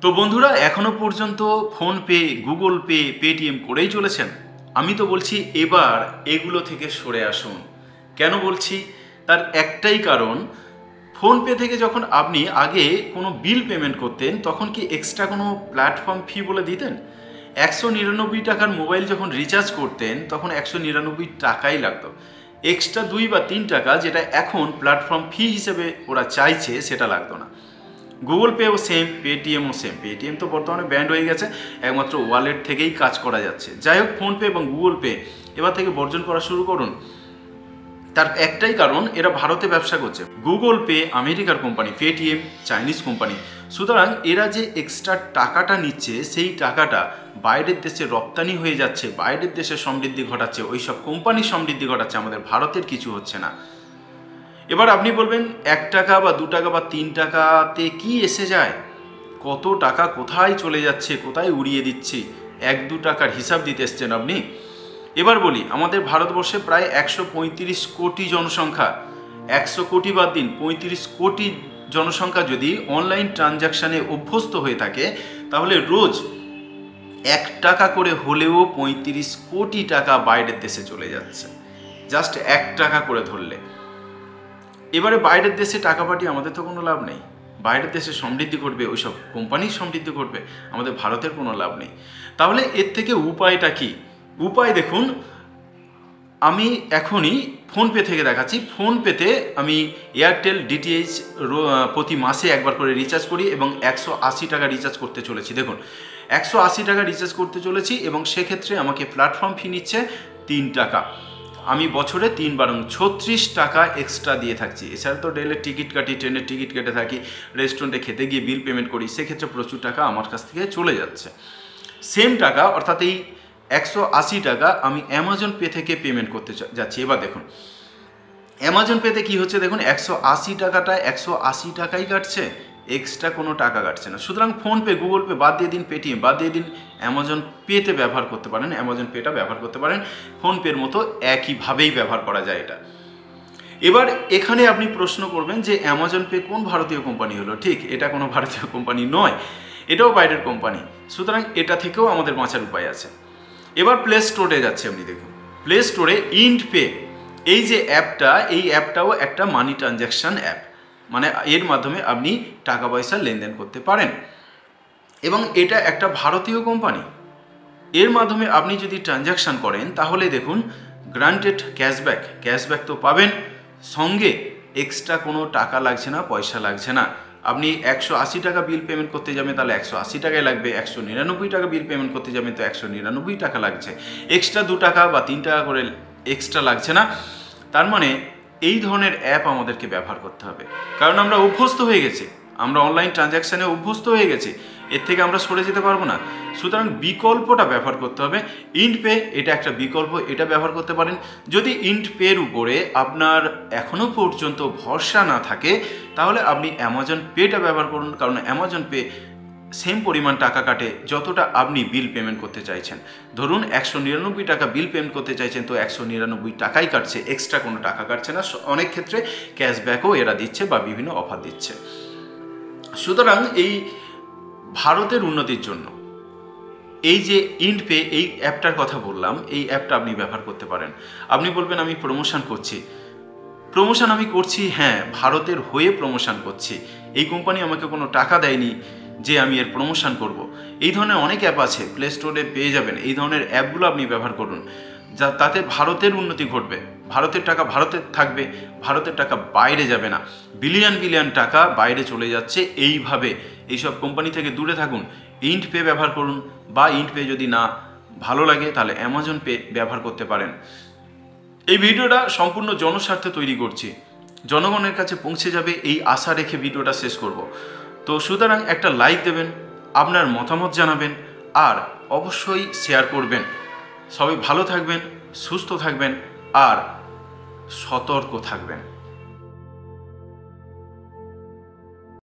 তো বন্ধুরা এখনো পর্যন্ত ফোনপে, গুগল পে, পেটিএম করেই চলেছেন। আমি তো বলছি এবার এগুলো থেকে সরে আসুন। কেন বলছি? তার একটাই কারণ, ফোনপে থেকে যখন আপনি আগে কোনো বিল পেমেন্ট করতেন তখন কি এক্সট্রা কোনো প্ল্যাটফর্ম ফি বলে দিতেন? 199 টাকার মোবাইল যখন রিচার্জ করতেন তখন 199 টাকাই লাগতো। এক্সট্রা 2 বা 3 টাকা যেটা এখন প্ল্যাটফর্ম ফি হিসেবে ওরা চাইছে সেটা লাগতো না। গুগল পেও সেম, পেটিএমও সেম। পেটিএম তো বর্তমানে ব্যান্ড হয়ে গেছে, একমাত্র ওয়ালেট থেকেই কাজ করা যাচ্ছে। যাই হোক, ফোনপে এবং গুগল পে এবার থেকে বর্জন করা শুরু করুন। তার একটাই কারণ, এরা ভারতে ব্যবসা করছে। গুগল পে আমেরিকার কোম্পানি, পেটিএম চাইনিজ কোম্পানি। সুতরাং এরা যে এক্সট্রা টাকাটা নিচ্ছে সেই টাকাটা বাইরের দেশে রপ্তানি হয়ে যাচ্ছে, বাইরের দেশে সমৃদ্ধি ঘটাচ্ছে, ওই সব কোম্পানি সমৃদ্ধি ঘটাচ্ছে, আমাদের ভারতের কিছু হচ্ছে না। এবার আপনি বলবেন 1 টাকা বা 2 টাকা বা 3 টাকাতে কি এসে যায়? কত টাকা কোথায় চলে যাচ্ছে, কোথায় উড়িয়ে দিচ্ছি? 1-2 টাকার হিসাব দিতে এসছেন আপনি? এবার বলি, আমাদের ভারতবর্ষে প্রায় 135 কোটি জনসংখ্যা। 100 কোটি বাদ দিন, 35 কোটি জনসংখ্যা যদি অনলাইন ট্রানজ্যাকশানে অভ্যস্ত হয়ে থাকে, তাহলে রোজ 1 টাকা করে হলেও 35 কোটি টাকা বাইরের দেশে চলে যাচ্ছে। জাস্ট 1 টাকা করে ধরলে। এবারে বাইরের দেশে টাকা পাঠিয়ে আমাদের তো কোনো লাভ নেই। বাইরের দেশে সমৃদ্ধি ঘটবে, ওইসব কোম্পানির সমৃদ্ধি ঘটবে, আমাদের ভারতের কোনো লাভ নেই। তাহলে এর থেকে উপায়টা কি? উপায় দেখুন, আমি এখনই ফোনপে থেকে দেখাচ্ছি। ফোনপেতে আমি এয়ারটেল ডিটিএইচ প্রতি মাসে একবার করে রিচার্জ করি এবং 180 টাকা রিচার্জ করতে চলেছি। দেখুন, 180 টাকা রিচার্জ করতে চলেছি এবং সেক্ষেত্রে আমাকে প্ল্যাটফর্ম ফি নিচ্ছে 3 টাকা। আমি বছরে 3 বারং 36 টাকা এক্সট্রা দিয়ে থাকছি। এছাড়া তো রেলের টিকিট কাটি, ট্রেনের টিকিট কেটে থাকি, রেস্টুরেন্টে খেতে গিয়ে বিল পেমেন্ট করি, সেক্ষেত্রে প্রচুর টাকা আমার কাছ থেকে চলে যাচ্ছে। সেম টাকা, অর্থাৎ এই 180 টাকা আমি অ্যামাজন পে থেকে পেমেন্ট করতে যাচ্ছি। এবার দেখুন অ্যামাজন পেতে কি হচ্ছে, দেখুন 180 টাকাটা 180 টাকাই কাটছে, এক্সট্রা কোনো টাকা কাটছে না। সুতরাং ফোনপে, গুগল পে বাদ দিয়ে দিন, পেটিএম বাদ দিয়ে দিন, অ্যামাজন পেতে ব্যবহার করতে পারেন, অ্যামাজন পেটা ব্যবহার করতে পারেন। ফোনপের মতো একইভাবেই ব্যবহার করা যায় এটা। এবার এখানে আপনি প্রশ্ন করবেন যে অ্যামাজন পে কোন ভারতীয় কোম্পানি হলো? ঠিক, এটা কোনো ভারতীয় কোম্পানি নয়, এটাও বাইরের কোম্পানি। সুতরাং এটা থেকেও আমাদের বাঁচার উপায় আছে। এবার প্লে স্টোরে যাচ্ছে, আপনি দেখুন প্লে স্টোরে ইন্ড পে, এই যে অ্যাপটা, এই অ্যাপটাও একটা মানি ট্রানজ্যাকশান অ্যাপ। মানে এর মাধ্যমে আপনি টাকা পয়সা লেনদেন করতে পারেন এবং এটা একটা ভারতীয় কোম্পানি। এর মাধ্যমে আপনি যদি ট্রানজ্যাকশান করেন তাহলে দেখুন গ্রান্টেড ক্যাশব্যাক তো পাবেন, সঙ্গে এক্সট্রা কোনো টাকা লাগছে না, পয়সা লাগছে না। আপনি 180 টাকা বিল পেমেন্ট করতে যাবেন তাহলে 180 টাকাই লাগবে, 199 টাকা বিল পেমেন্ট করতে যাবেন তো 199 টাকা লাগছে, এক্সট্রা 2 টাকা বা 3 টাকা করে এক্সট্রা লাগছে না। তার মানে এই ধরনের অ্যাপ আমাদেরকে ব্যবহার করতে হবে, কারণ আমরা অভ্যস্ত হয়ে গেছি, আমরা অনলাইন ট্রানজ্যাকশানে অভ্যস্ত হয়ে গেছি, এর থেকে আমরা সরে যেতে পারবো না। সুতরাং বিকল্পটা ব্যবহার করতে হবে। ইন্ড পে এটা একটা বিকল্প, এটা ব্যবহার করতে পারেন। যদি ইন্ড পের উপরে আপনার এখনও পর্যন্ত ভরসা না থাকে তাহলে আপনি অ্যামাজন পেটা ব্যবহার করুন, কারণ অ্যামাজন পে সেম পরিমাণ টাকা কাটে যতটা আপনি বিল পেমেন্ট করতে চাইছেন। ধরুন 199 টাকা বিল পেমেন্ট করতে চাইছেন তো 199 টাকাই কাটছে, এক্সট্রা কোনো টাকা কাটছে না। অনেক ক্ষেত্রে ক্যাশব্যাকও এরা দিচ্ছে বা বিভিন্ন অফার দিচ্ছে। সুতরাং এই ভারতের উন্নতির জন্য এই যে ইন্ড পে, এই অ্যাপটার কথা বললাম, এই অ্যাপটা আপনি ব্যবহার করতে পারেন। আপনি বলবেন আমি প্রমোশন করছি। প্রমোশন আমি করছি, হ্যাঁ, ভারতের হয়ে প্রমোশন করছি। এই কোম্পানি আমাকে কোনো টাকা দেয়নি যে আমি এর প্রমোশন করব। এই ধরনের অনেক অ্যাপ আছে, প্লে স্টোরে পেয়ে যাবেন। এই ধরনের অ্যাপগুলো আপনি ব্যবহার করুন, তাতে ভারতের উন্নতি ঘটবে, ভারতের টাকা ভারতে থাকবে, ভারতের টাকা বাইরে যাবে না। বিলিয়ন টাকা বাইরে চলে যাচ্ছে এইভাবে। এইসব কোম্পানি থেকে দূরে থাকুন, ইন্ড পে ব্যবহার করুন, বা ইন্ড পে যদি না ভালো লাগে তাহলে অ্যামাজন পে ব্যবহার করতে পারেন। এই ভিডিওটা সম্পূর্ণ জনস্বার্থে তৈরি করছি, জনগণের কাছে পৌঁছে যাবে এই আশা রেখে ভিডিওটা শেষ করব। তো সুতরাং একটা লাইক দেবেন, আপনার মতামত জানাবেন, আর অবশ্যই শেয়ার করবেন। সবাই ভালো থাকবেন, সুস্থ থাকবেন আর সতর্ক থাকবেন।